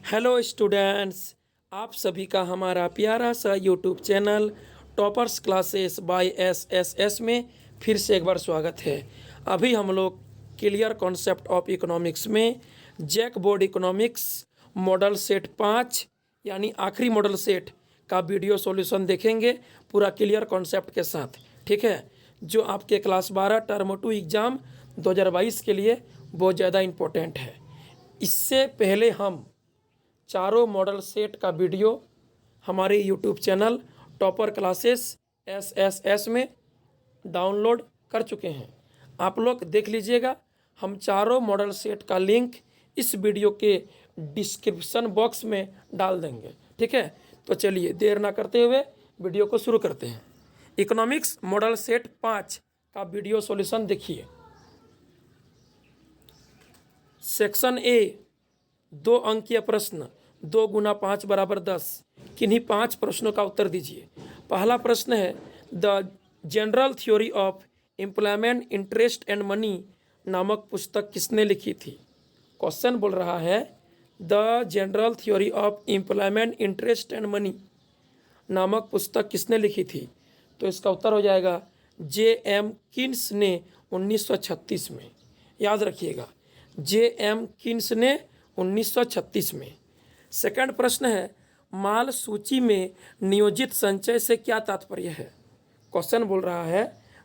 Hello students, आप सभी का हमारा प्यारा सा YouTube channel toppers classes by S में फिर से एक बार स्वागत है। अभी हम लोग क्लियर कॉन्सेप्ट ऑफ इकोनॉमिक्स में JAC board economics model set 5 यानी आखिरी मॉडल सेट का वीडियो सॉल्यूशन देखेंगे पूरा क्लियर कॉन्सेप्ट के साथ। ठीक है, जो आपके क्लास 12 टर्म 2 एग्ज़ाम 2022 के लिए बहुत ज़्यादा इम्पोर्टेंट है। इससे पहले हम चारों मॉडल सेट का वीडियो हमारे YouTube channel topper classes S में डाउनलोड कर चुके हैं। आप लोग देख लीजिएगा। हम चारों मॉडल सेट का लिंक इस वीडियो के डिस्क्रिप्शन बॉक्स में डाल देंगे। ठीक है, तो चलिए देर ना करते हुए वीडियो को शुरू करते हैं। इकोनॉमिक्स मॉडल सेट 5 का वीडियो सॉल्यूशन देखिए। सेक्शन ए, 2 अंकीय प्रश्न, 2 गुना 5 बराबर 10। किन्हीं 5 प्रश्नों का उत्तर दीजिए। पहला प्रश्न है, the general theory of employment interest and money नामक पुस्तक किसने लिखी थी। क्वेश्चन बोल रहा है the general theory of employment interest and money नामक पुस्तक किसने लिखी थी। तो इसका उत्तर हो जाएगा J.M. किन्स ने 1936 में। याद रखिएगा, J.M. किन्स ने 1936 में। सेकंड प्रश्न है, माल सूची में नियोजित संचय से क्या तात्पर्य है। क्वेश्चन बोल रहा है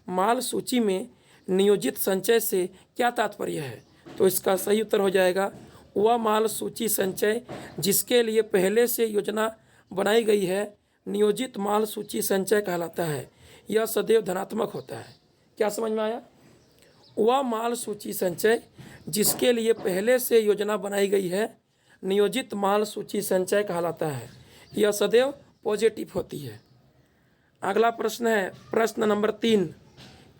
माल सूची में नियोजित संचय से क्या तात्पर्य है। तो इसका सही उत्तर हो जाएगा वह माल सूची संचय जिसके लिए पहले से योजना बनाई गई है नियोजित माल सूची संचय कहलाता है। यह सदैव धनात्मक होता है। क्या समझ में आया। वह माल सूची संचय जिसके लिए पहले से योजना बनाई गई है नियोजित माल सूची संचय कहलाता है। यह सदैव पॉजिटिव होती है। अगला प्रश्न है प्रश्न नंबर 3,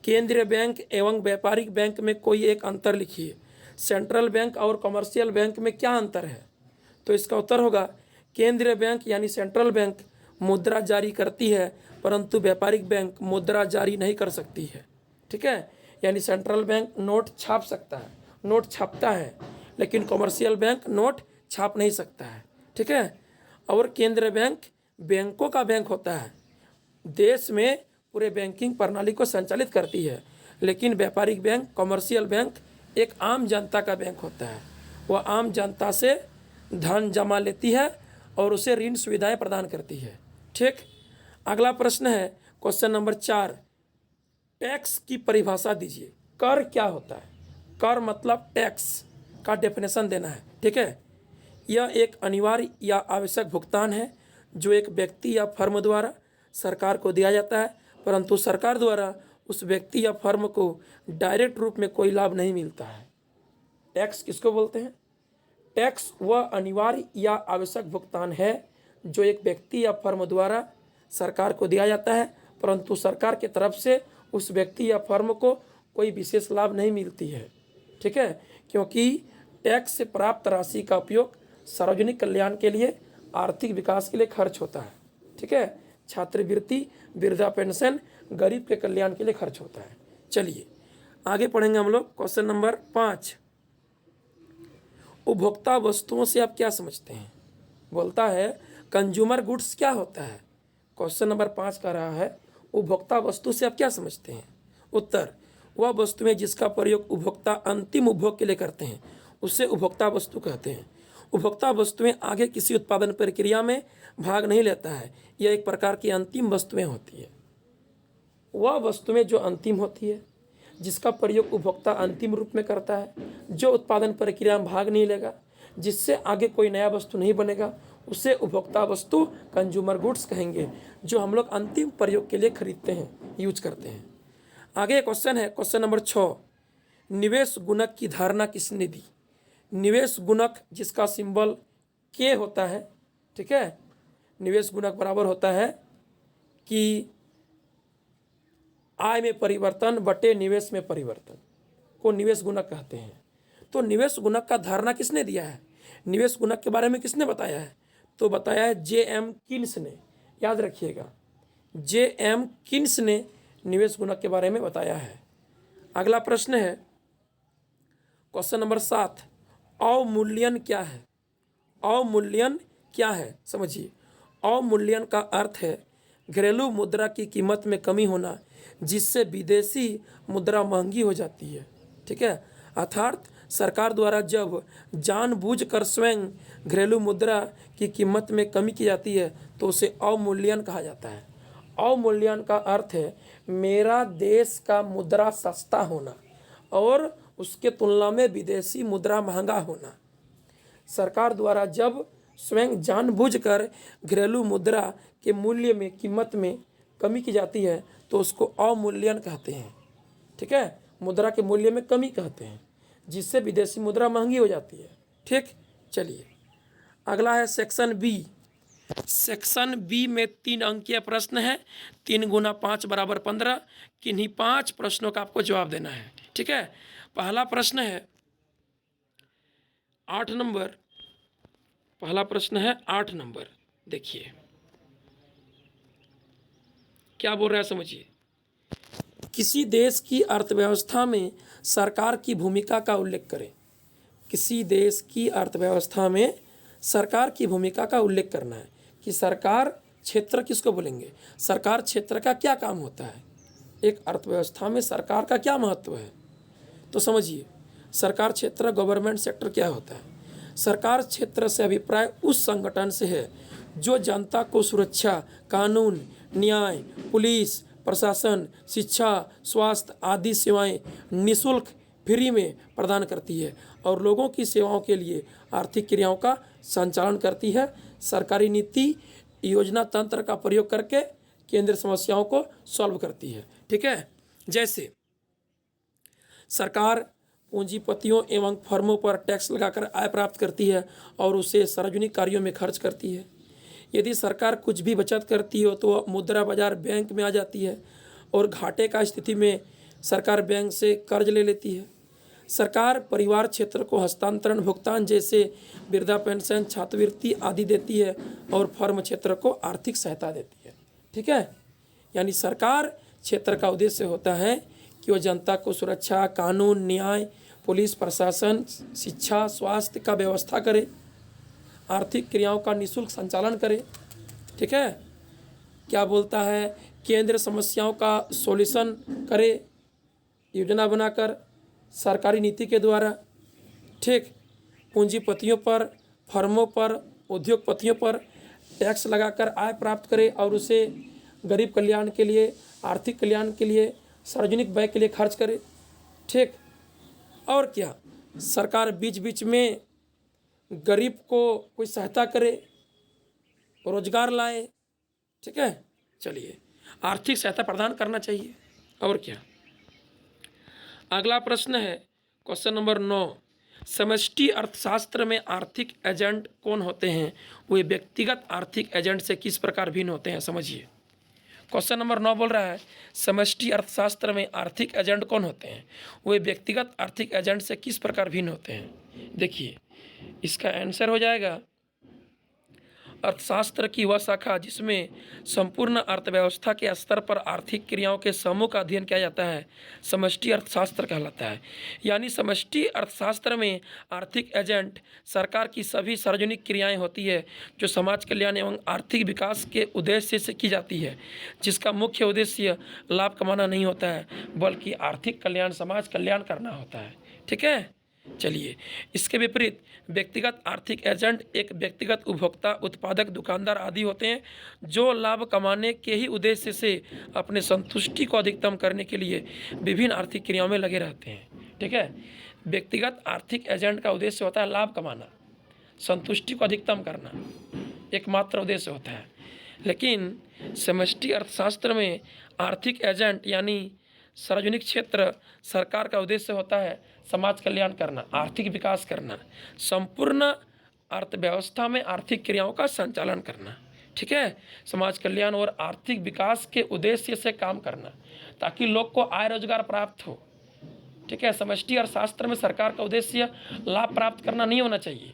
केंद्रीय बैंक एवं व्यापारिक बैंक में कोई एक अंतर लिखिए। सेंट्रल बैंक और कमर्शियल बैंक में क्या अंतर है। तो इसका उत्तर होगा केंद्रीय बैंक यानी सेंट्रल बैंक मुद्रा जारी करती है परंतु व्यापारिक बैंक मुद्रा जारी नहीं कर सकती है। ठीक है, यानी सेंट्रल बैंक नोट छाप सकता है, नोट छापता है, लेकिन कमर्शियल बैंक नोट छाप नहीं सकता है। ठीक है, और केंद्रीय बैंक बैंकों का बैंक होता है, देश में पूरे बैंकिंग प्रणाली को संचालित करती है, लेकिन व्यापारिक बैंक कमर्शियल बैंक एक आम जनता का बैंक होता है। वह आम जनता से धन जमा लेती है और उसे ऋण सुविधाएं प्रदान करती है। ठीक, अगला प्रश्न है क्वेश्चन नंबर 4, टैक्स की परिभाषा दीजिए। कर क्या होता है। कर मतलब टैक्स का डेफिनेशन देना है। ठीक है, यह एक अनिवार्य या आवश्यक भुगतान है जो एक व्यक्ति या फर्म द्वारा सरकार को दिया जाता है, परंतु सरकार द्वारा उस व्यक्ति या फर्म को डायरेक्ट रूप में कोई लाभ नहीं मिलता है। टैक्स किसको बोलते हैं। टैक्स वह अनिवार्य या आवश्यक भुगतान है जो एक व्यक्ति या फर्म द्वारा सरकार को दिया जाता है, परंतु सरकार की तरफ से उस व्यक्ति या फर्म को कोई विशेष लाभ नहीं मिलती है। ठीक है, क्योंकि टैक्स से प्राप्त राशि का उपयोग सार्वजनिक कल्याण के लिए, आर्थिक विकास के लिए खर्च होता है। ठीक है, छात्रवृत्ति, वृद्धा पेंशन, गरीब के कल्याण के लिए खर्च होता है। चलिए आगे पढ़ेंगे हम लोग। क्वेश्चन नंबर 5, उपभोक्ता वस्तुओं से आप क्या समझते हैं। बोलता है कंज्यूमर गुड्स क्या होता है। क्वेश्चन नंबर 5 कह रहा है उपभोक्ता वस्तु से आप क्या समझते हैं। उत्तर, वह वस्तुएं जिसका प्रयोग उपभोक्ता अंतिम उपभोग के लिए करते हैं उसे उपभोक्ता वस्तु कहते हैं। उपभोक्ता वस्तुएं आगे किसी उत्पादन प्रक्रिया में भाग नहीं लेता है, यह एक प्रकार की अंतिम वस्तुएं होती है। वह वस्तुएं जो अंतिम होती है, जिसका प्रयोग उपभोक्ता अंतिम रूप में करता है, जो उत्पादन प्रक्रिया में भाग नहीं लेगा, जिससे आगे कोई नया वस्तु नहीं बनेगा, उसे उपभोक्ता वस्तु कंज्यूमर गुड्स कहेंगे, जो हम लोग अंतिम प्रयोग के लिए खरीदते हैं, यूज करते हैं। आगे क्वेश्चन है क्वेश्चन नंबर 6, निवेश गुणक की धारणा किसने दी। निवेश गुणक जिसका सिंबल के होता है। ठीक है, निवेश गुणक बराबर होता है कि आय में परिवर्तन बटे निवेश में परिवर्तन को निवेश गुणक कहते हैं। तो निवेश गुणक का धारणा किसने दिया है, निवेश गुणक के बारे में किसने बताया है। तो बताया है J.M. किन्स ने। याद रखिएगा, J.M. किन्स ने निवेश गुणक के बारे में बताया है। अगला प्रश्न है क्वेश्चन नंबर 7, अवमूल्यन क्या है। अवमूल्यन क्या है? समझिए, अवमूल्यन का अर्थ है घरेलू मुद्रा की कीमत में कमी होना, जिससे विदेशी मुद्रा महंगी हो जाती है। ठीक है, अर्थात सरकार द्वारा जब जानबूझकर स्वयं घरेलू मुद्रा की कीमत में कमी की जाती है तो उसे अवमूल्यन कहा जाता है। अवमूल्यन का अर्थ है मेरा देश का मुद्रा सस्ता होना और उसके तुलना में विदेशी मुद्रा महंगा होना। सरकार द्वारा जब स्वयं जानबूझकर घरेलू मुद्रा के मूल्य में कीमत में कमी की जाती है तो उसको अवमूल्यन कहते हैं। ठीक है, मुद्रा के मूल्य में कमी कहते हैं, जिससे विदेशी मुद्रा महंगी हो जाती है। ठीक, चलिए अगला है सेक्शन बी। सेक्शन बी में 3 अंकीय प्रश्न है। 3 गुना 5 बराबर 15। किन्हीं 5 प्रश्नों का आपको जवाब देना है। ठीक है, पहला प्रश्न है 8 नंबर। पहला प्रश्न है 8 नंबर। देखिए क्या बोल रहा है, समझिए। किसी देश की अर्थव्यवस्था में सरकार की भूमिका का उल्लेख करें। किसी देश की अर्थव्यवस्था में सरकार की भूमिका का उल्लेख करना है कि सरकार क्षेत्र किसको बोलेंगे, सरकार क्षेत्र का क्या काम होता है, एक अर्थव्यवस्था में सरकार का क्या महत्व है। तो समझिए, सरकार क्षेत्र गवर्नमेंट सेक्टर क्या होता है। सरकार क्षेत्र से अभिप्राय उस संगठन से है जो जनता को सुरक्षा, कानून, न्याय, पुलिस, प्रशासन, शिक्षा, स्वास्थ्य आदि सेवाएं निःशुल्क फ्री में प्रदान करती है और लोगों की सेवाओं के लिए आर्थिक क्रियाओं का संचालन करती है। सरकारी नीति योजना तंत्र का प्रयोग करके केंद्रीय समस्याओं को सॉल्व करती है। ठीक है, जैसे सरकार पूंजीपतियों एवं फर्मों पर टैक्स लगाकर आय प्राप्त करती है और उसे सार्वजनिक कार्यों में खर्च करती है। यदि सरकार कुछ भी बचत करती हो तो मुद्रा बाजार बैंक में आ जाती है और घाटे का स्थिति में सरकार बैंक से कर्ज ले लेती है। सरकार परिवार क्षेत्र को हस्तांतरण भुगतान जैसे वृद्धा पेंशन, छात्रवृत्ति आदि देती है और फर्म क्षेत्र को आर्थिक सहायता देती है। ठीक है, यानी सरकार क्षेत्र का उद्देश्य होता है कि वह जनता को सुरक्षा, कानून, न्याय, पुलिस, प्रशासन, शिक्षा, स्वास्थ्य का व्यवस्था करे, आर्थिक क्रियाओं का निःशुल्क संचालन करे। ठीक है, क्या बोलता है, केंद्र समस्याओं का सॉल्यूशन करे योजना बनाकर सरकारी नीति के द्वारा। ठीक, पूंजीपतियों पर, फर्मों पर, उद्योगपतियों पर टैक्स लगाकर आय प्राप्त करे और उसे गरीब कल्याण के लिए, आर्थिक कल्याण के लिए, सार्वजनिक व्यय के लिए खर्च करे। ठीक, और क्या, सरकार बीच बीच में गरीब को कोई सहायता करे, रोजगार लाए। ठीक है, चलिए आर्थिक सहायता प्रदान करना चाहिए। और क्या, अगला प्रश्न है क्वेश्चन नंबर 9। समष्टि अर्थशास्त्र में आर्थिक एजेंट कौन होते हैं, वे व्यक्तिगत आर्थिक एजेंट से किस प्रकार भिन्न होते हैं। समझिए, क्वेश्चन नंबर 9 बोल रहा है समष्टि अर्थशास्त्र में आर्थिक एजेंट कौन होते हैं, वे व्यक्तिगत आर्थिक एजेंट से किस प्रकार भिन्न होते हैं। देखिए इसका आंसर हो जाएगा अर्थशास्त्र की वह शाखा जिसमें संपूर्ण अर्थव्यवस्था के स्तर पर आर्थिक क्रियाओं के समूह का अध्ययन किया जाता है समष्टि अर्थशास्त्र कहलाता है। यानी समष्टि अर्थशास्त्र में आर्थिक एजेंट सरकार की सभी सार्वजनिक क्रियाएं होती है जो समाज कल्याण एवं आर्थिक विकास के उद्देश्य से की जाती है, जिसका मुख्य उद्देश्य लाभ कमाना नहीं होता है बल्कि आर्थिक कल्याण, समाज कल्याण करना होता है। ठीक है, चलिए इसके विपरीत व्यक्तिगत आर्थिक एजेंट एक व्यक्तिगत उपभोक्ता, उत्पादक, दुकानदार आदि होते हैं जो लाभ कमाने के ही उद्देश्य से अपने संतुष्टि को अधिकतम करने के लिए विभिन्न आर्थिक क्रियाओं में लगे रहते हैं। ठीक है, व्यक्तिगत आर्थिक एजेंट का उद्देश्य होता है लाभ कमाना, संतुष्टि को अधिकतम करना, एकमात्र उद्देश्य होता है। लेकिन समष्टि अर्थशास्त्र में आर्थिक एजेंट यानी सार्वजनिक क्षेत्र सरकार का उद्देश्य होता है समाज कल्याण करना, आर्थिक विकास करना, संपूर्ण अर्थव्यवस्था में आर्थिक क्रियाओं का संचालन करना। ठीक है, समाज कल्याण और आर्थिक विकास के उद्देश्य से काम करना ताकि लोग को आय रोजगार प्राप्त हो। ठीक है, समष्टि अर्थशास्त्र में सरकार का उद्देश्य लाभ प्राप्त करना नहीं होना चाहिए,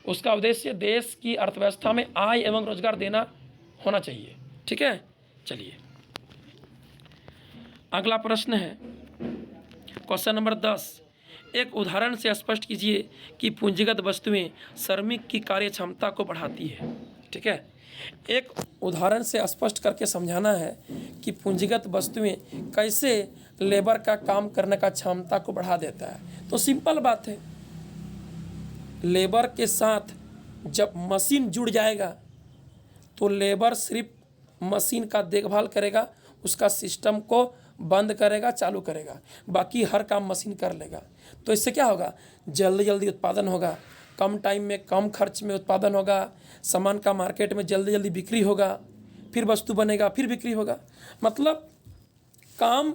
उसका उद्देश्य देश की अर्थव्यवस्था में आय एवं रोजगार देना होना चाहिए। ठीक है, चलिए अगला प्रश्न है क्वेश्चन नंबर 10। एक उदाहरण से स्पष्ट कीजिए कि पूंजीगत वस्तुएं श्रमिक की कार्य क्षमता को बढ़ाती है। ठीक है, एक उदाहरण से स्पष्ट करके समझाना है कि पूंजीगत वस्तुएं कैसे लेबर का काम करने का क्षमता को बढ़ा देता है। तो सिंपल बात है, लेबर के साथ जब मशीन जुड़ जाएगा तो लेबर सिर्फ मशीन का देखभाल करेगा, उसका सिस्टम को बंद करेगा, चालू करेगा, बाकी हर काम मशीन कर लेगा। तो इससे क्या होगा, जल्दी जल्दी उत्पादन होगा, कम टाइम में कम खर्च में उत्पादन होगा, सामान का मार्केट में जल्दी जल्दी बिक्री होगा, फिर वस्तु बनेगा, फिर बिक्री होगा, मतलब काम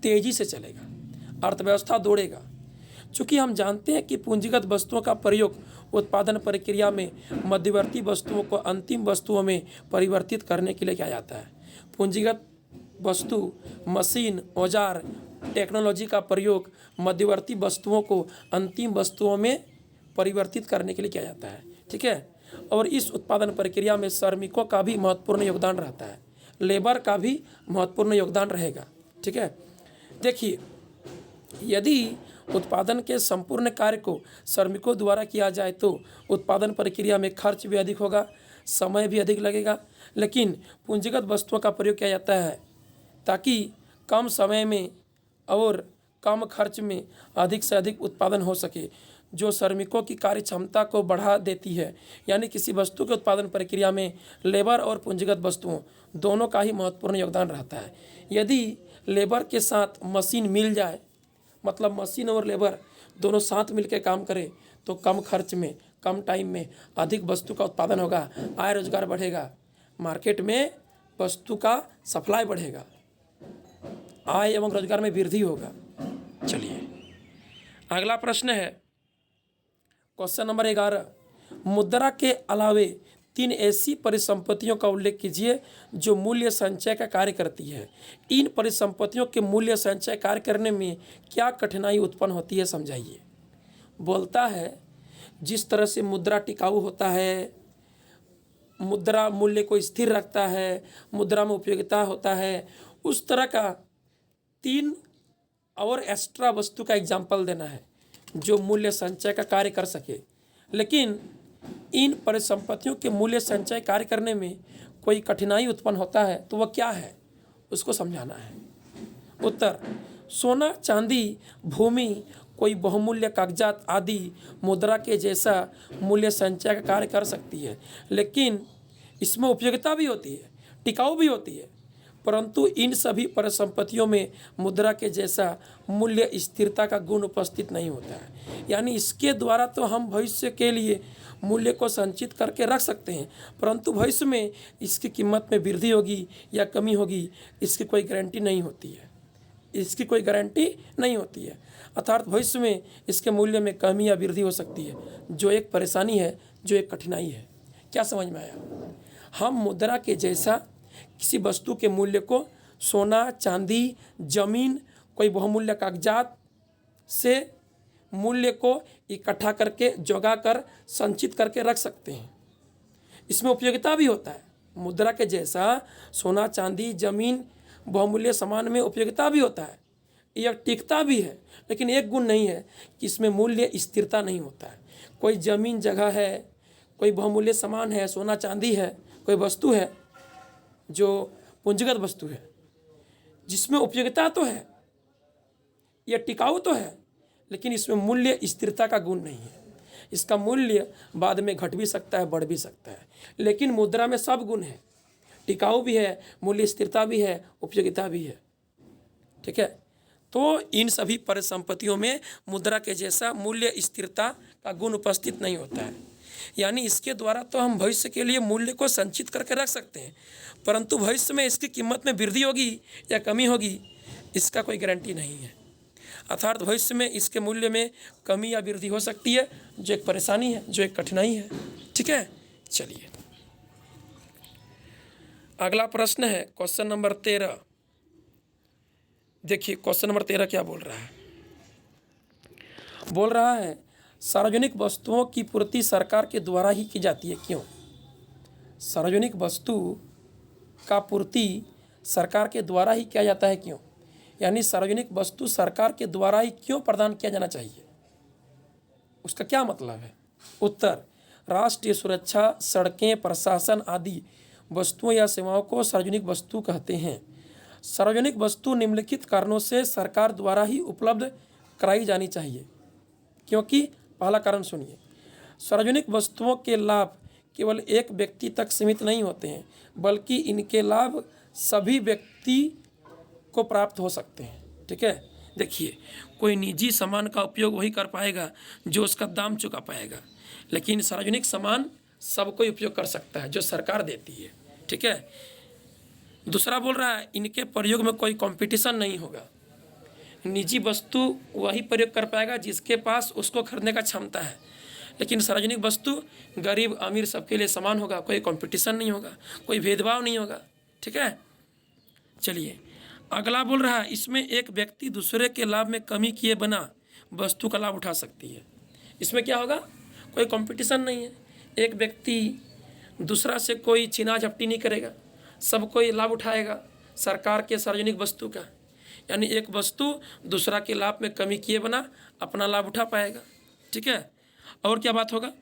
तेजी से चलेगा, अर्थव्यवस्था दौड़ेगा। चूँकि हम जानते हैं कि पूंजीगत वस्तुओं का प्रयोग उत्पादन प्रक्रिया में मध्यवर्ती वस्तुओं को अंतिम वस्तुओं में परिवर्तित करने के लिए किया जाता है। पूंजीगत वस्तु, मशीन, औजार, टेक्नोलॉजी का प्रयोग मध्यवर्ती वस्तुओं को अंतिम वस्तुओं में परिवर्तित करने के लिए किया जाता है। ठीक है, और इस उत्पादन प्रक्रिया में श्रमिकों का भी महत्वपूर्ण योगदान रहता है, लेबर का भी महत्वपूर्ण योगदान रहेगा। ठीक है, देखिए, यदि उत्पादन के संपूर्ण कार्य को श्रमिकों द्वारा किया जाए तो उत्पादन प्रक्रिया में खर्च भी अधिक होगा, समय भी अधिक लगेगा। लेकिन पूंजीगत वस्तुओं का प्रयोग किया जाता है ताकि कम समय में और कम खर्च में अधिक से अधिक उत्पादन हो सके, जो श्रमिकों की कार्य क्षमता को बढ़ा देती है। यानी किसी वस्तु के उत्पादन प्रक्रिया में लेबर और पूंजीगत वस्तुओं दोनों का ही महत्वपूर्ण योगदान रहता है। यदि लेबर के साथ मशीन मिल जाए, मतलब मशीन और लेबर दोनों साथ मिलकर काम करें, तो कम खर्च में कम टाइम में अधिक वस्तु का उत्पादन होगा, आय रोजगार बढ़ेगा, मार्केट में वस्तु का सप्लाई बढ़ेगा, आय एवं रोजगार में वृद्धि होगा। चलिए, अगला प्रश्न है क्वेश्चन नंबर 11, मुद्रा के अलावे 3 ऐसी परिसंपत्तियों का उल्लेख कीजिए जो मूल्य संचय का कार्य करती है। इन परिसंपत्तियों के मूल्य संचय कार्य करने में क्या कठिनाई उत्पन्न होती है, समझाइए। बोलता है जिस तरह से मुद्रा टिकाऊ होता है, मुद्रा मूल्य को स्थिर रखता है, मुद्रा में उपयोगिता होता है, उस तरह का 3 और एक्स्ट्रा वस्तु का एग्जाम्पल देना है जो मूल्य संचय का कार्य कर सके। लेकिन इन परिसंपत्तियों के मूल्य संचय कार्य करने में कोई कठिनाई उत्पन्न होता है तो वह क्या है, उसको समझाना है। उत्तर, सोना, चांदी, भूमि, कोई बहुमूल्य कागजात आदि मुद्रा के जैसा मूल्य संचय का कार्य कर सकती है, लेकिन इसमें उपयोगिता भी होती है, टिकाऊ भी होती है, परंतु इन सभी परिसंपत्तियों में मुद्रा के जैसा मूल्य स्थिरता का गुण उपस्थित नहीं होता है। यानी इसके द्वारा तो हम भविष्य के लिए मूल्य को संचित करके रख सकते हैं, परंतु भविष्य में इसकी कीमत में वृद्धि होगी या कमी होगी, इसकी कोई गारंटी नहीं होती है, इसकी कोई गारंटी नहीं होती है। अर्थात भविष्य में इसके मूल्य में कमी या वृद्धि हो सकती है, जो एक परेशानी है, जो एक कठिनाई है। क्या समझ में आया? हम मुद्रा के जैसा किसी वस्तु के मूल्य को सोना, चांदी, जमीन, कोई बहुमूल्य कागजात से मूल्य को इकट्ठा करके जोगा कर संचित करके रख सकते हैं। इसमें उपयोगिता भी होता है। मुद्रा के जैसा सोना, चांदी, जमीन, बहुमूल्य सामान में उपयोगिता भी होता है, यह टिकता भी है, लेकिन एक गुण नहीं है कि इसमें मूल्य स्थिरता नहीं होता है। कोई जमीन जगह है, कोई बहुमूल्य सामान है, सोना चांदी है, कोई वस्तु है जो पूंजीगत वस्तु है, जिसमें उपयोगिता तो है, यह टिकाऊ तो है, लेकिन इसमें मूल्य स्थिरता का गुण नहीं है। इसका मूल्य बाद में घट भी सकता है, बढ़ भी सकता है। लेकिन मुद्रा में सब गुण है, टिकाऊ भी है, मूल्य स्थिरता भी है, उपयोगिता भी है। ठीक है, तो इन सभी परिसंपत्तियों में मुद्रा के जैसा मूल्य स्थिरता का गुण उपस्थित नहीं होता है। यानी इसके द्वारा तो हम भविष्य के लिए मूल्य को संचित करके रख सकते हैं, परंतु भविष्य में इसकी कीमत में वृद्धि होगी या कमी होगी, इसका कोई गारंटी नहीं है। अर्थात भविष्य में इसके मूल्य में कमी या वृद्धि हो सकती है, जो एक परेशानी है, जो एक कठिनाई है। ठीक है, चलिए अगला प्रश्न है क्वेश्चन नंबर 13। देखिए क्वेश्चन नंबर 13 क्या बोल रहा है। बोल रहा है सार्वजनिक वस्तुओं की पूर्ति सरकार के द्वारा ही की जाती है, क्यों? सार्वजनिक वस्तु का पूर्ति सरकार के द्वारा ही किया जाता है, क्यों? यानी सार्वजनिक वस्तु सरकार के द्वारा ही क्यों प्रदान किया जाना चाहिए, उसका क्या मतलब है? उत्तर, राष्ट्रीय सुरक्षा, सड़कें, प्रशासन आदि वस्तुओं या सेवाओं को सार्वजनिक वस्तु कहते हैं। सार्वजनिक वस्तु निम्नलिखित कारणों से सरकार द्वारा ही उपलब्ध कराई जानी चाहिए। क्योंकि पहला कारण सुनिए, सार्वजनिक वस्तुओं के लाभ केवल एक व्यक्ति तक सीमित नहीं होते हैं, बल्कि इनके लाभ सभी व्यक्ति को प्राप्त हो सकते हैं। ठीक है, देखिए, कोई निजी सामान का उपयोग वही कर पाएगा जो उसका दाम चुका पाएगा, लेकिन सार्वजनिक सामान सब कोई उपयोग कर सकता है जो सरकार देती है। ठीक है, दूसरा बोल रहा है इनके प्रयोग में कोई कंपटीशन नहीं होगा। निजी वस्तु वही प्रयोग कर पाएगा जिसके पास उसको खरीदने का क्षमता है, लेकिन सार्वजनिक वस्तु गरीब अमीर सबके लिए समान होगा, कोई कंपटीशन नहीं होगा, कोई भेदभाव नहीं होगा। ठीक है, चलिए अगला बोल रहा है इसमें एक व्यक्ति दूसरे के लाभ में कमी किए बिना वस्तु का लाभ उठा सकती है। इसमें क्या होगा, कोई कंपटीशन नहीं है, एक व्यक्ति दूसरा से कोई छीना झपटी नहीं करेगा, सब कोई लाभ उठाएगा सरकार के सार्वजनिक वस्तु का। यानी एक वस्तु दूसरा के लाभ में कमी किए बिना अपना लाभ उठा पाएगा। ठीक है, और क्या बात होगा,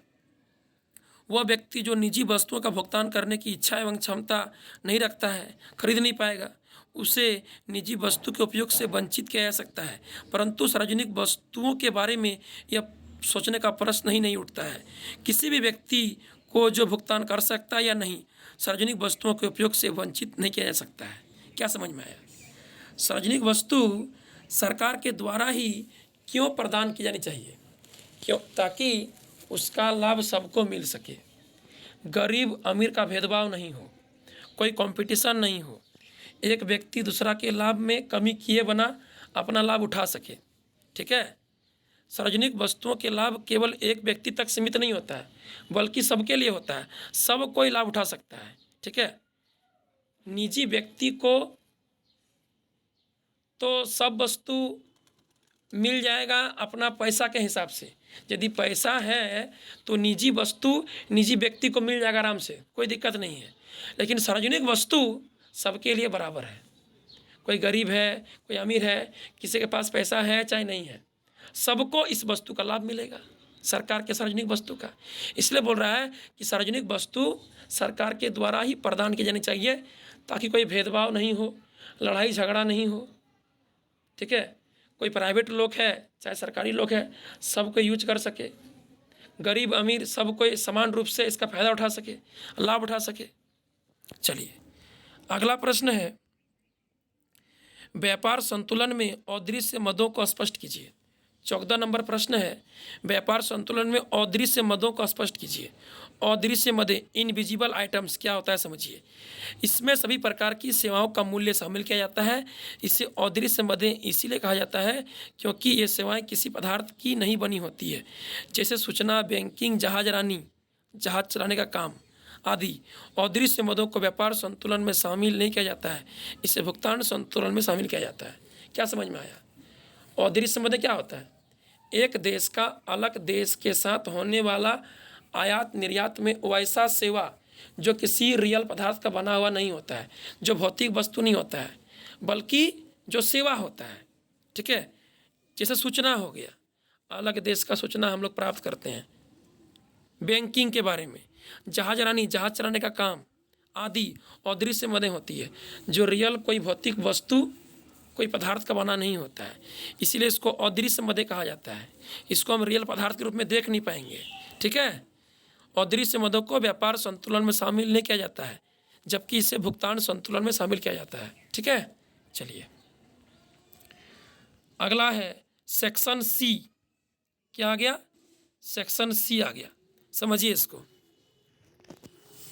वह व्यक्ति जो निजी वस्तुओं का भुगतान करने की इच्छा एवं क्षमता नहीं रखता है, खरीद नहीं पाएगा, उसे निजी वस्तु के उपयोग से वंचित किया जा सकता है। परंतु सार्वजनिक वस्तुओं के बारे में यह सोचने का प्रश्न ही नहीं उठता है। किसी भी व्यक्ति को जो भुगतान कर सकता है या नहीं, सार्वजनिक वस्तुओं के उपयोग से वंचित नहीं किया जा सकता है। क्या समझ में आया? सार्वजनिक वस्तु सरकार के द्वारा ही क्यों प्रदान की जानी चाहिए? क्यों? ताकि उसका लाभ सबको मिल सके, गरीब अमीर का भेदभाव नहीं हो, कोई कंपटीशन नहीं हो, एक व्यक्ति दूसरा के लाभ में कमी किए बिना अपना लाभ उठा सके। ठीक है, सार्वजनिक वस्तुओं के लाभ केवल एक व्यक्ति तक सीमित नहीं होता है, बल्कि सबके लिए होता है, सब कोई लाभ उठा सकता है। ठीक है, निजी व्यक्ति को तो सब वस्तु मिल जाएगा अपना पैसा के हिसाब से। यदि पैसा है तो निजी वस्तु निजी व्यक्ति को मिल जाएगा आराम से, कोई दिक्कत नहीं है। लेकिन सार्वजनिक वस्तु सबके लिए बराबर है, कोई गरीब है, कोई अमीर है, किसी के पास पैसा है चाहे नहीं है, सबको इस वस्तु का लाभ मिलेगा, सरकार के सार्वजनिक वस्तु का। इसलिए बोल रहा है कि सार्वजनिक वस्तु सरकार के द्वारा ही प्रदान की जानी चाहिए, ताकि कोई भेदभाव नहीं हो, लड़ाई झगड़ा नहीं हो। ठीक है, कोई प्राइवेट लोग है चाहे सरकारी लोग है, सब कोई यूज कर सके, गरीब अमीर सब कोई समान रूप से इसका फायदा उठा सके, लाभ उठा सके। चलिए अगला प्रश्न है, व्यापार संतुलन में अदृश्य मदों को स्पष्ट कीजिए। 14 नंबर प्रश्न है, व्यापार संतुलन में अदृश्य मदों को स्पष्ट कीजिए। अदृश्य मदें, इनविजिबल आइटम्स, क्या होता है समझिए। इसमें सभी प्रकार की सेवाओं का मूल्य शामिल किया जाता है। इसे अदृश्य मदें इसीलिए कहा जाता है क्योंकि ये सेवाएं किसी पदार्थ की नहीं बनी होती है, जैसे सूचना, बैंकिंग, जहाजरानी, जहाज चलाने का काम आदि। अदृश्य मदों को व्यापार संतुलन में शामिल नहीं किया जाता है, इसे भुगतान संतुलन में शामिल किया जाता है। क्या समझ में आया? अदृश्य मदें क्या होता है? एक देश का अलग देश के साथ होने वाला आयात निर्यात में वैसा सेवा जो किसी रियल पदार्थ का बना हुआ नहीं होता है, जो भौतिक वस्तु नहीं होता है, बल्कि जो सेवा होता है। ठीक है, जैसे सूचना हो गया, अलग देश का सूचना हम लोग प्राप्त करते हैं, बैंकिंग के बारे में, जहाजरानी, जहाज चलाने का काम आदि अदृश्य मदें होती है, जो रियल कोई भौतिक वस्तु, कोई पदार्थ का बना नहीं होता है, इसीलिए इसको अदृश्य मदें कहा जाता है। इसको हम रियल पदार्थ के रूप में देख नहीं पाएंगे। ठीक है, अदृश्य मदों को व्यापार संतुलन में शामिल नहीं किया जाता है, जबकि इसे भुगतान संतुलन में शामिल किया जाता है। ठीक है, चलिए अगला है सेक्शन सी। क्या आ गया? सेक्शन सी आ गया, समझिए इसको।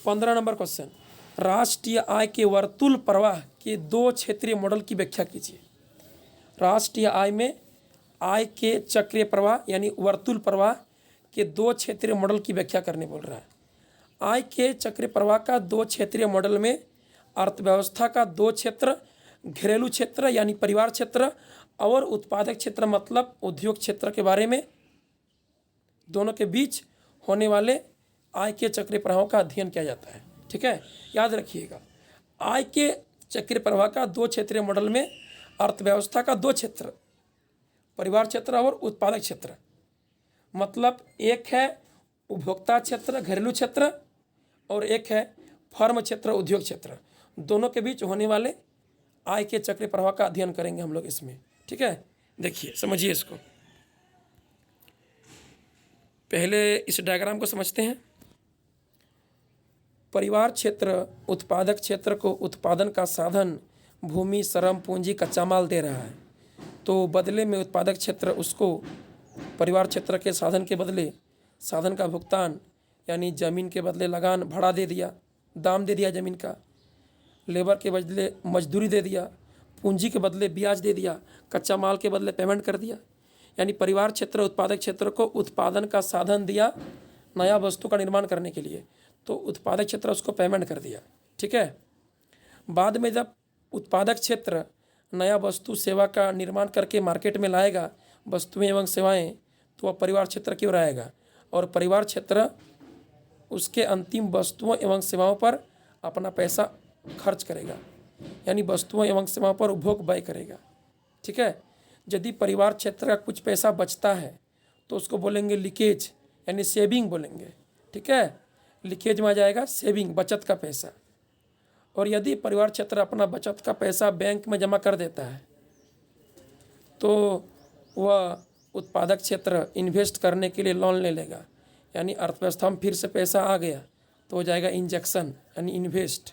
15 नंबर क्वेश्चन, राष्ट्रीय आय के वर्तुल प्रवाह के 2 क्षेत्रीय मॉडल की व्याख्या कीजिए। राष्ट्रीय आय में आय के चक्रीय प्रवाह यानी वर्तुल प्रवाह के 2 क्षेत्रीय मॉडल की व्याख्या करने बोल रहा है। आय के चक्रीय प्रवाह का 2 क्षेत्रीय मॉडल में अर्थव्यवस्था का 2 क्षेत्र, घरेलू क्षेत्र यानी परिवार क्षेत्र और उत्पादक क्षेत्र मतलब उद्योग क्षेत्र के बारे में, दोनों के बीच होने वाले आय के चक्रीय प्रवाहों का अध्ययन किया जाता है। ठीक है, याद रखिएगा, आय के चक्रीय प्रवाह का 2 क्षेत्रीय मॉडल में अर्थव्यवस्था का दो क्षेत्र, परिवार क्षेत्र और उत्पादक क्षेत्र। मतलब एक है उपभोक्ता क्षेत्र, घरेलू क्षेत्र, और एक है फर्म क्षेत्र, उद्योग क्षेत्र। दोनों के बीच होने वाले आय के चक्र प्रवाह का अध्ययन करेंगे हम लोग इसमें। ठीक है, देखिए समझिए इसको। पहले इस डायग्राम को समझते हैं। परिवार क्षेत्र उत्पादक क्षेत्र को उत्पादन का साधन, भूमि, श्रम, पूंजी, कच्चा माल दे रहा है। तो बदले में उत्पादक क्षेत्र उसको परिवार क्षेत्र के साधन के बदले साधन का भुगतान, यानी ज़मीन के बदले लगान, भाड़ा दे दिया, दाम दे दिया ज़मीन का, लेबर के बदले मजदूरी दे दिया, पूंजी के बदले ब्याज दे दिया, कच्चा माल के बदले पेमेंट कर दिया। यानी परिवार क्षेत्र उत्पादक क्षेत्र को उत्पादन का साधन दिया नया वस्तु का निर्माण करने के लिए, तो उत्पादक क्षेत्र उसको पेमेंट कर दिया। ठीक है, बाद में जब उत्पादक क्षेत्र नया वस्तु सेवा का निर्माण करके मार्केट में लाएगा वस्तुएं एवं सेवाएं, तो वह परिवार क्षेत्र की ओर आएगा, और परिवार क्षेत्र उसके अंतिम वस्तुओं एवं सेवाओं पर अपना पैसा खर्च करेगा, यानी वस्तुओं एवं सेवाओं पर उपभोग व्यय करेगा। ठीक है, यदि परिवार क्षेत्र का कुछ पैसा बचता है तो उसको बोलेंगे लीकेज, यानी सेविंग बोलेंगे। ठीक है, लीकेज में आ जाएगा सेविंग, बचत का पैसा। और यदि परिवार क्षेत्र अपना बचत का पैसा बैंक में जमा कर देता है तो वह उत्पादक क्षेत्र इन्वेस्ट करने के लिए लोन ले लेगा, यानी अर्थव्यवस्था में फिर से पैसा आ गया तो हो जाएगा इंजेक्शन, यानी इन्वेस्ट।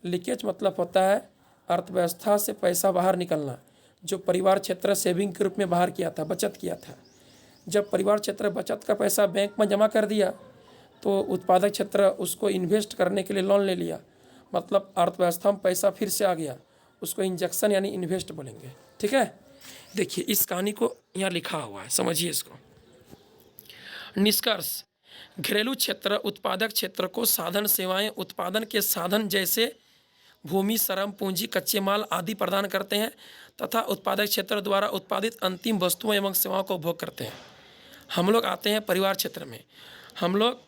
लीकेज मतलब होता है अर्थव्यवस्था से पैसा बाहर निकलना, जो परिवार क्षेत्र सेविंग के रूप में बाहर किया था, बचत किया था। जब परिवार क्षेत्र बचत का पैसा बैंक में जमा कर दिया तो उत्पादक क्षेत्र उसको इन्वेस्ट करने के लिए लोन ले लिया, मतलब अर्थव्यवस्था में पैसा फिर से आ गया, उसको इंजेक्शन यानी इन्वेस्ट बोलेंगे। ठीक है, देखिए इस कहानी को यहाँ लिखा हुआ है, समझिए इसको। निष्कर्ष, घरेलू क्षेत्र उत्पादक क्षेत्र को साधन सेवाएं उत्पादन के साधन जैसे भूमि, श्रम, पूंजी, कच्चे माल आदि प्रदान करते हैं तथा उत्पादक क्षेत्र द्वारा उत्पादित अंतिम वस्तुओं एवं सेवाओं को उपभोग करते हैं। हम लोग आते हैं परिवार क्षेत्र में। हम लोग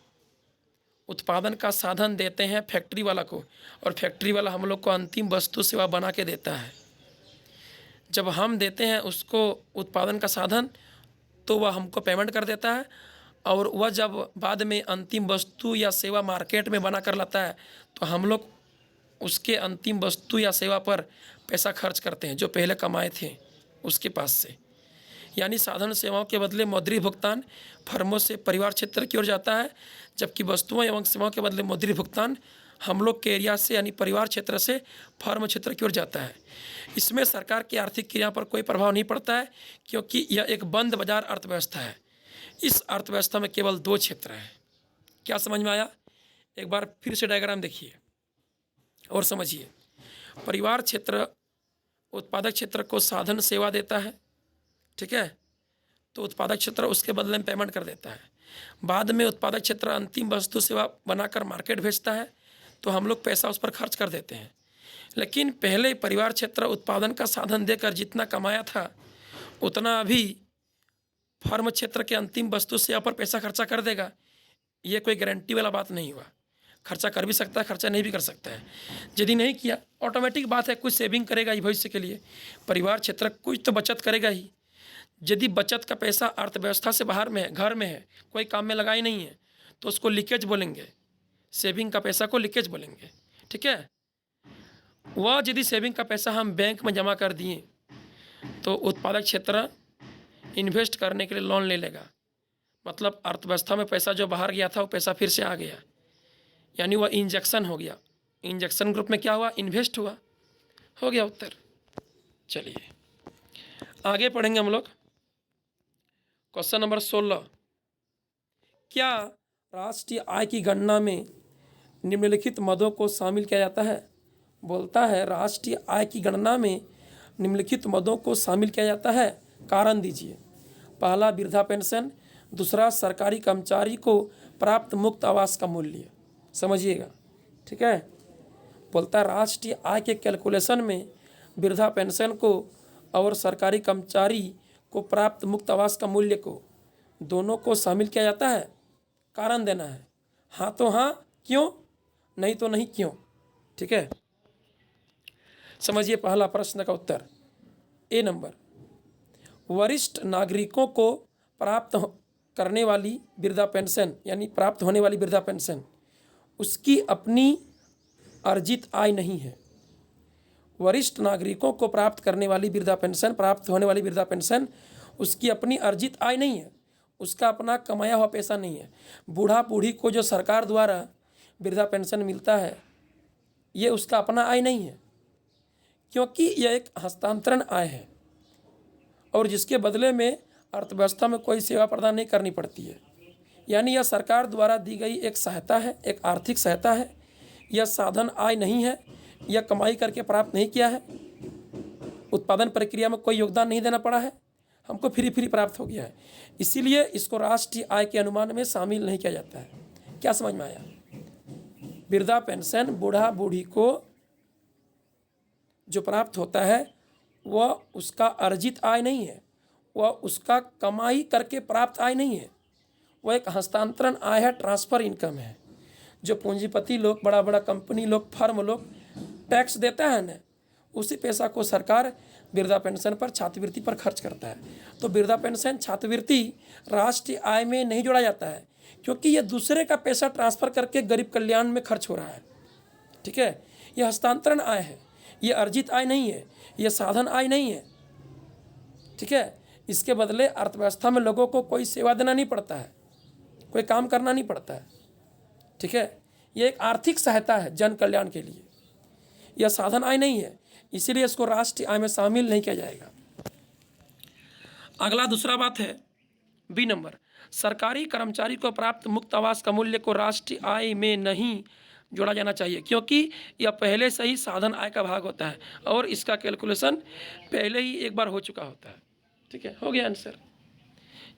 उत्पादन का साधन देते हैं फैक्ट्री वाला को, और फैक्ट्री वाला हम लोग को अंतिम वस्तु सेवा बना के देता है। जब हम देते हैं उसको उत्पादन का साधन तो वह हमको पेमेंट कर देता है, और वह जब बाद में अंतिम वस्तु या सेवा मार्केट में बना कर लाता है तो हम लोग उसके अंतिम वस्तु या सेवा पर पैसा खर्च करते हैं जो पहले कमाए थे उसके पास से। यानी साधन सेवाओं के बदले मौद्रिक भुगतान फर्मों से परिवार क्षेत्र की ओर जाता है, जबकि वस्तुओं एवं सेवाओं के बदले मौद्रिक भुगतान हम लोग के एरिया से यानी परिवार क्षेत्र से फर्म क्षेत्र की ओर जाता है। इसमें सरकार की आर्थिक क्रिया पर कोई प्रभाव नहीं पड़ता है, क्योंकि यह एक बंद बाजार अर्थव्यवस्था है। इस अर्थव्यवस्था में केवल दो क्षेत्र हैं। क्या समझ में आया? एक बार फिर से डायग्राम देखिए और समझिए। परिवार क्षेत्र उत्पादक क्षेत्र को साधन सेवा देता है, ठीक है, तो उत्पादक क्षेत्र उसके बदले में पेमेंट कर देता है। बाद में उत्पादक क्षेत्र अंतिम वस्तु सेवा बनाकर मार्केट भेजता है तो हम लोग पैसा उस पर खर्च कर देते हैं। लेकिन पहले परिवार क्षेत्र उत्पादन का साधन देकर जितना कमाया था उतना अभी फर्म क्षेत्र के अंतिम वस्तु सेवा पर पैसा खर्चा कर देगा। ये कोई गारंटी वाला बात नहीं हुआ। खर्चा कर भी सकता है, खर्चा नहीं भी कर सकता है। यदि नहीं किया ऑटोमेटिक बात है, कुछ सेविंग करेगा ही भविष्य के लिए। परिवार क्षेत्र कुछ तो बचत करेगा ही। यदि बचत का पैसा अर्थव्यवस्था से बाहर में है, घर में है, कोई काम में लगा ही नहीं है, तो उसको लीकेज बोलेंगे। सेविंग का पैसा को लीकेज बोलेंगे, ठीक है। वह यदि सेविंग का पैसा हम बैंक में जमा कर दिए तो उत्पादक क्षेत्र इन्वेस्ट करने के लिए लोन ले लेगा, मतलब अर्थव्यवस्था में पैसा जो बाहर गया था वो पैसा फिर से आ गया, यानी वह इंजेक्शन हो गया। इंजेक्शन ग्रुप में क्या हुआ? इन्वेस्ट हुआ। हो गया उत्तर। चलिए आगे पढ़ेंगे हम लोग। क्वेश्चन नंबर 16, क्या राष्ट्रीय आय की गणना में निम्नलिखित मदों को शामिल किया जाता है? बोलता है राष्ट्रीय आय की गणना में निम्नलिखित मदों को शामिल किया जाता है, कारण दीजिए। पहला वृद्धा पेंशन, दूसरा सरकारी कर्मचारी को प्राप्त मुक्त आवास का मूल्य। समझिएगा, ठीक है। बोलता है राष्ट्रीय आय के कैलकुलेशन में वृद्धा पेंशन को और सरकारी कर्मचारी को प्राप्त मुक्त आवास का मूल्य को दोनों को शामिल किया जाता है। कारण देना है, हाँ तो हाँ क्यों, नहीं तो नहीं क्यों, ठीक है। समझिए पहला प्रश्न का उत्तर। ए नंबर, वरिष्ठ नागरिकों को करने वाली वृद्धा पेंशन यानी प्राप्त होने वाली वृद्धा पेंशन उसकी अपनी अर्जित आय नहीं है। वरिष्ठ नागरिकों को प्राप्त करने वाली वृद्धा पेंशन, प्राप्त होने वाली वृद्धा पेंशन उसकी अपनी अर्जित आय नहीं है, उसका अपना कमाया हुआ पैसा नहीं है। बूढ़ा बूढ़ी को जो सरकार द्वारा वृद्धा पेंशन मिलता है ये उसका अपना आय नहीं है, क्योंकि यह एक हस्तांतरण आय है और जिसके बदले में अर्थव्यवस्था में कोई सेवा प्रदान नहीं करनी पड़ती है। यानी यह सरकार द्वारा दी गई एक सहायता है, एक आर्थिक सहायता है। यह साधन आय नहीं है, यह कमाई करके प्राप्त नहीं किया है, उत्पादन प्रक्रिया में कोई योगदान नहीं देना पड़ा है, हमको फ्री प्राप्त हो गया है। इसीलिए इसको राष्ट्रीय आय के अनुमान में शामिल नहीं किया जाता है। क्या समझ में आया? वृद्धा पेंशन बूढ़ा बूढ़ी को जो प्राप्त होता है वह उसका अर्जित आय नहीं है, वह उसका कमाई करके प्राप्त आय नहीं है, वह एक हस्तांतरण आय है, ट्रांसफ़र इनकम है। जो पूंजीपति लोग, बड़ा बड़ा कंपनी लोग, फर्म लोग टैक्स देता है ना, उसी पैसा को सरकार वृद्धा पेंशन पर, छात्रवृत्ति पर खर्च करता है। तो वृद्धा पेंशन छात्रवृत्ति राष्ट्रीय आय में नहीं जोड़ा जाता है, क्योंकि यह दूसरे का पैसा ट्रांसफ़र करके गरीब कल्याण में खर्च हो रहा है। ठीक है, यह हस्तांतरण आय है, यह अर्जित आय नहीं है, यह साधन आय नहीं है। ठीक है, इसके बदले अर्थव्यवस्था में लोगों को कोई सेवा देना नहीं पड़ता है, कोई काम करना नहीं पड़ता है। ठीक है, यह एक आर्थिक सहायता है जन कल्याण के लिए, यह साधन आय नहीं है, इसीलिए इसको राष्ट्रीय आय में शामिल नहीं किया जाएगा। अगला दूसरा बात है बी नंबर, सरकारी कर्मचारी को प्राप्त मुक्त आवास का मूल्य को राष्ट्रीय आय में नहीं जोड़ा जाना चाहिए, क्योंकि यह पहले से ही साधन आय का भाग होता है और इसका कैलकुलेशन पहले ही एक बार हो चुका होता है। ठीक है, हो गया आंसर।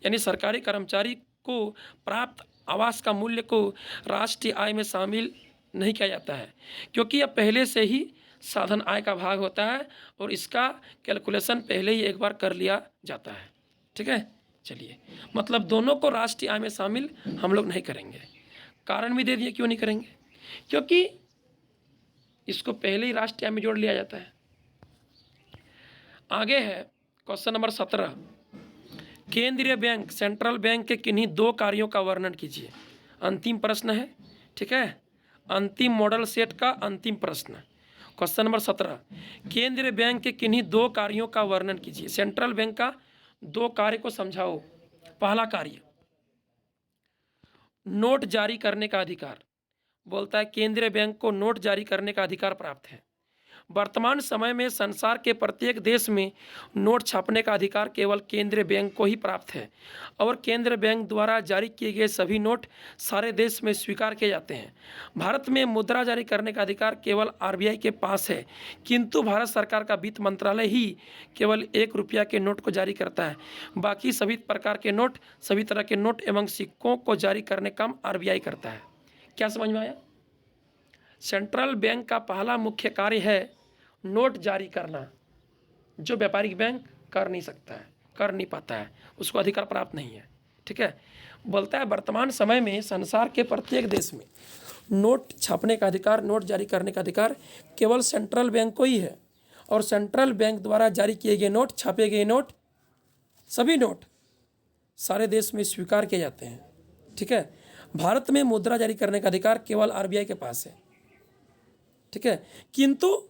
यानी सरकारी कर्मचारी को प्राप्त आवास का मूल्य को राष्ट्रीय आय में शामिल नहीं किया जाता है, क्योंकि यह पहले से ही साधन आय का भाग होता है और इसका कैलकुलेशन पहले ही एक बार कर लिया जाता है। ठीक है, चलिए, मतलब दोनों को राष्ट्रीय आय में शामिल हम लोग नहीं करेंगे। कारण भी दे दिए क्यों नहीं करेंगे, क्योंकि इसको पहले ही राष्ट्रीय आय में जोड़ लिया जाता है। आगे है क्वेश्चन नंबर 17, केंद्रीय बैंक, सेंट्रल बैंक के किन्हीं दो कार्यों का वर्णन कीजिए। अंतिम प्रश्न है। ठीक है, अंतिम मॉडल सेट का अंतिम प्रश्न। क्वेश्चन नंबर 17, केंद्रीय बैंक के किन्हीं दो कार्यों का वर्णन कीजिए। सेंट्रल बैंक का दो कार्य को समझाओ। पहला कार्य, नोट जारी करने का अधिकार। बोलता है केंद्रीय बैंक को नोट जारी करने का अधिकार प्राप्त है। वर्तमान समय में संसार के प्रत्येक देश में नोट छापने का अधिकार केवल केंद्रीय बैंक को ही प्राप्त है और केंद्रीय बैंक द्वारा जारी किए गए सभी नोट सारे देश में स्वीकार किए जाते हैं। भारत में मुद्रा जारी करने का अधिकार केवल आरबीआई के पास है, किंतु भारत सरकार का वित्त मंत्रालय ही केवल 1 रुपया के नोट को जारी करता है। बाकी सभी प्रकार के नोट, सभी तरह के नोट एवं सिक्कों को जारी करने का काम आरबीआई करता है। क्या समझ में आया? सेंट्रल बैंक का पहला मुख्य कार्य है नोट जारी करना, जो व्यापारिक बैंक कर नहीं सकता है, कर नहीं पाता है, उसको अधिकार प्राप्त नहीं है। ठीक है, बोलता है वर्तमान समय में संसार के प्रत्येक देश में नोट छापने का अधिकार, नोट जारी करने का अधिकार केवल सेंट्रल बैंक को ही है और सेंट्रल बैंक द्वारा जारी किए गए नोट, छापे गए नोट, सभी नोट सारे देश में स्वीकार किए जाते हैं। ठीक है, भारत में मुद्रा जारी करने का अधिकार केवल आरबीआई के पास है। ठीक है, किंतु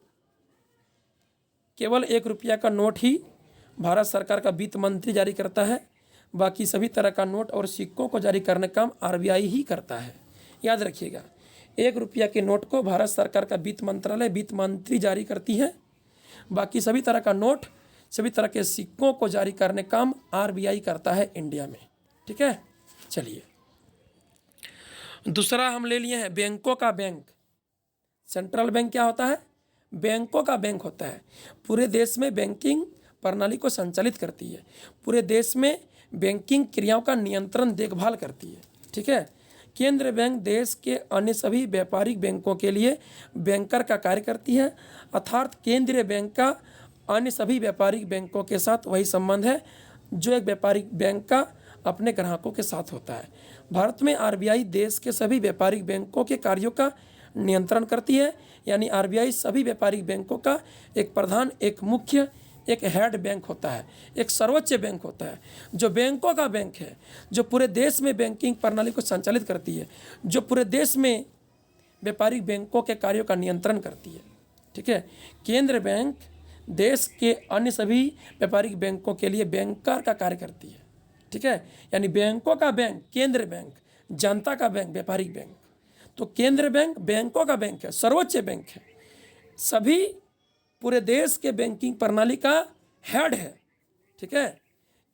केवल 1 रुपया का नोट ही भारत सरकार का वित्त मंत्री जारी करता है, बाकी सभी तरह का नोट और सिक्कों को जारी करने का काम आरबीआई ही करता है। याद रखिएगा, 1 रुपया के नोट को भारत सरकार का वित्त मंत्रालय, वित्त मंत्री जारी करती है, बाकी सभी तरह का नोट, सभी तरह के सिक्कों को जारी करने का काम आरबीआई करता है इंडिया में। ठीक है, चलिए दूसरा हम ले लिए हैं बैंकों का बैंक। सेंट्रल बैंक क्या होता है? बैंकों का बैंक होता है। पूरे देश में बैंकिंग प्रणाली को संचालित करती है, पूरे देश में बैंकिंग क्रियाओं का नियंत्रण, देखभाल करती है। ठीक है, केंद्रीय बैंक देश के अन्य सभी व्यापारिक बैंकों के लिए बैंकर का कार्य करती है, अर्थात केंद्रीय बैंक का अन्य सभी व्यापारिक बैंकों के साथ वही संबंध है जो एक व्यापारिक बैंक का अपने ग्राहकों के साथ होता है। भारत में आरबीआई देश के सभी व्यापारिक बैंकों के कार्यों का नियंत्रण करती है, यानी आरबीआई सभी व्यापारिक बैंकों का एक प्रधान, एक मुख्य एक हेड बैंक होता है, एक सर्वोच्च बैंक होता है, जो बैंकों का बैंक है, जो पूरे देश में बैंकिंग प्रणाली को संचालित करती है, जो पूरे देश में व्यापारिक बैंकों के कार्यों का नियंत्रण करती है। ठीक है, केंद्र बैंक देश के अन्य सभी व्यापारिक बैंकों के लिए बैंकर का कार्य करती है। ठीक है, यानी बैंकों का बैंक केंद्र बैंक, जनता का बैंक व्यापारिक बैंक। तो केंद्र बैंक बैंकों का बैंक है, सर्वोच्च बैंक है, सभी पूरे देश के बैंकिंग प्रणाली का हेड है। ठीक है,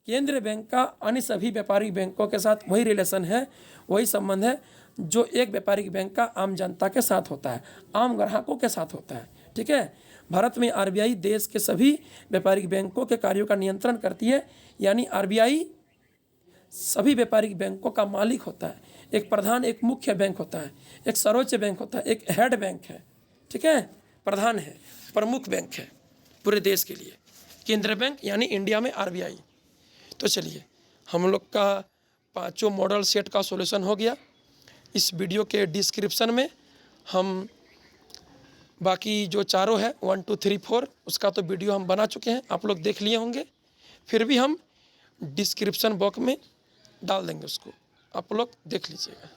केंद्रीय बैंक का अन्य सभी व्यापारिक बैंकों के साथ वही रिलेशन है, वही संबंध है जो एक व्यापारिक बैंक का आम जनता के साथ होता है, आम ग्राहकों के साथ होता है। ठीक है, भारत में आरबीआई देश के सभी व्यापारिक बैंकों के कार्यों का नियंत्रण करती है, यानी आरबीआई सभी व्यापारिक बैंकों का मालिक होता है। एक प्रधान, एक मुख्य बैंक होता है, एक सर्वोच्च बैंक होता है, एक हेड बैंक है। ठीक है, प्रधान है, प्रमुख बैंक है पूरे देश के लिए केंद्रीय बैंक, यानी इंडिया में आरबीआई। तो चलिए, हम लोग का 5 मॉडल सेट का सॉल्यूशन हो गया। इस वीडियो के डिस्क्रिप्शन में हम बाकी जो चारों है 1 2 3 4 उसका तो वीडियो हम बना चुके हैं, आप लोग देख लिए होंगे। फिर भी हम डिस्क्रिप्शन बॉक्स में डाल देंगे, उसको आप लोग देख लीजिएगा।